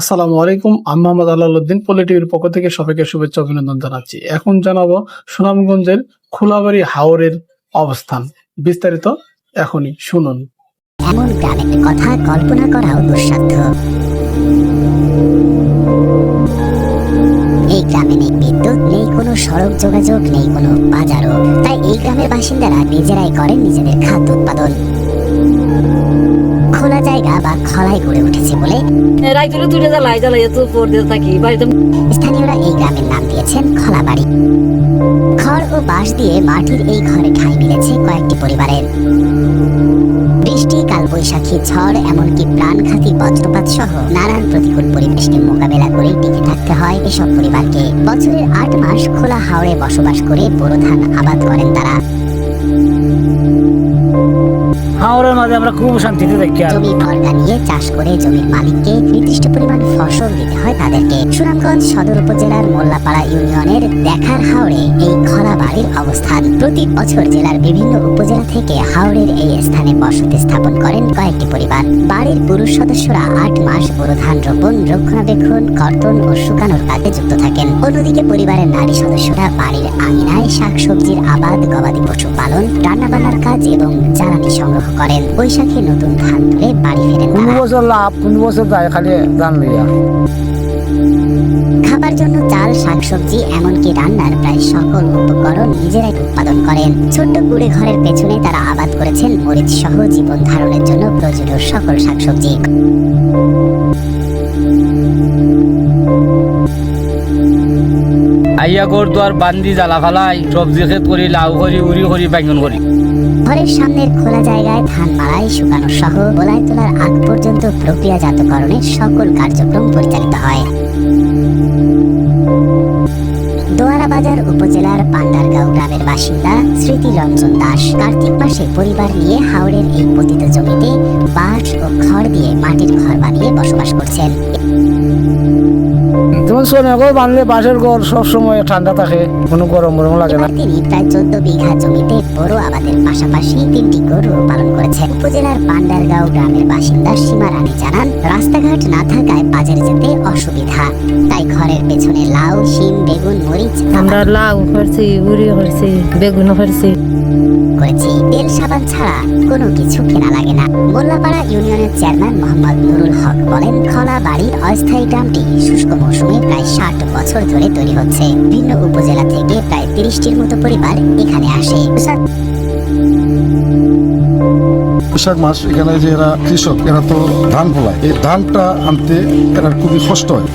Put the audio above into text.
আসসালামু আলাইকুম। আমি মোহাম্মদ আলাউদ্দিন, পলি টিভির পক্ষ থেকে সবাইকে শুভেচ্ছা অভিনন্দন জানাচ্ছি। এখন জানাবো সুনামগঞ্জের খোলাবাড়ি হাওরের অবস্থান। বিস্তারিত এখনই শুনুন। এমন গ্রামের কথা কল্পনা করাও দুঃসাধ্য। এই গ্রামে নেই বিদ্যুৎ, নেই কোনো সড়ক যোগাযোগ, নেই কোনো বাজারও। তাই এই গ্রামের বাসিন্দারা নিজেরাই করেন নিজেদের খাদ্য উৎপাদন। খোলা জায়গা বা খলাই গড়ে উঠেছে বলে স্থানীয়রা এই গ্রামের নাম দিয়েছেন খলাবাড়ি। খড় ও বাঁশ দিয়ে মাটির এই ঘরে ঠাঁই মিলেছে কয়েকটি পরিবারের। বৃষ্টি, কালবৈশাখী, ঝড়, এমনকি প্রাণঘাতী বজ্রপাত সহ নানান প্রতিকূল পরিবেশকে মোকাবেলা করে টিকে থাকতে হয় এসব পরিবারকে। বছরের ৮ মাস খোলা হাওরে বসবাস করে বোরো ধান আবাদ করেন তারা। হাওরের মাঝে আমরা খুব শান্তিতে থাকি। জমি বর্গা নিয়ে চাষ করে জমির মালিককে নির্দিষ্ট পরিমাণ ফসল দিতে হয় তাদেরকে। সুনামগঞ্জ সদর উপজেলার মোল্লাপাড়া ইউনিয়নের দেখার হাওরে এই খলাবাড়ির অবস্থান। প্রতি বছর জেলার বিভিন্ন উপজেলা থেকে হাওরের এই স্থানে বসতি স্থাপন করেন কয়েকটি পরিবার। বাড়ির পুরুষ সদস্যরা ৮ মাস বোরো ধান রোপণ, রক্ষণাবেক্ষণ, কর্তন ও শুকানোর কাজে যুক্ত থাকেন। অন্যদিকে পরিবারের নারী সদস্যরা বাড়ির আঙিনায় শাকসবজির আবাদ, গবাদি পশু পালন, রান্নাবান্নার কাজ এবং জ্বালানি সংগ্রহ করেন। বৈশাখে নতুন ধান তুলে বাড়ি ফেরেন। কোন বছর লাভ, কোন বছর যায় খালি ধান লইয়া। খাবার জন্য চাল, শাকসবজি, এমনকি রান্নার প্রায় সকল উপকরণ নিজেরাই উৎপাদন করেন। ছোট্ট কুড়ে ঘরের পেছনে তারা আবাদ করেছেন মরিচ সহ জীবন ধারণের জন্য প্রয়োজনীয় সকল শাকসবজি। আইয়া গর দুয়ার বান্দি জ্বালা ফালাই সবজি ক্ষেত করি, লাউ করি, উড়ি করি, বাইগন করি। ঘরের সামনের খোলা জায়গায় ধান মাড়াই, শুকানো সহ গোলায় তোলার আগ পর্যন্ত প্রক্রিয়াজাতকরণের সকল কার্যক্রম পরিচালিত হয়। দোয়ারা বাজার উপজেলার পান্ডারগাঁও গ্রামের বাসিন্দা স্মৃতি রঞ্জন দাস কার্তিক মাসে পরিবার নিয়ে হাওরের এই পতিত জমিতে বাঁশ ও খড় দিয়ে মাটির ঘর বানিয়ে বসবাস করছেন। যেমন সোনাগর বানলে বাঁশের ঘর সবসময় ঠান্ডা থাকে, কোনো গরম গরম লাগে না। তিনি প্রায় 14 বিঘা জমিতে বড় আবাদের পাশাপাশি 3টি গরু পালন করেছেন। উপজেলার পান্ডারগাঁও গ্রামের বাসিন্দা সীমা রানী জানান, রাস্তাঘাট না থাকায় বাজারে যেতে অসুবিধা। তাই ঘরের পেছনে লাউ, শিম, বেগুন, মরিচ আমরা লাউ করছি, উড়ি করছি, বেগুন করছি। করেছি। তেল সাবান ছাড়া কোনো কিছু কেনা লাগে না। মোল্লাপাড়া ইউনিয়নের চেয়ারম্যান মোহাম্মদ নুরুল হক বলেন, খলাবাড়ির অস্থায়ী গ্রামটি শুষ্ক মৌসুমে প্রায় 60 বছর ধরে তৈরি হচ্ছে। ভিন্ন উপজেলা থেকে প্রায় 30টির মতো পরিবার এখানে আসে। বৈশাখ মাস এখানে যে এরা কৃষক, এরা তো ধান ফলায়, এই ধানটা আনতে এরা খুবই কষ্ট হয়।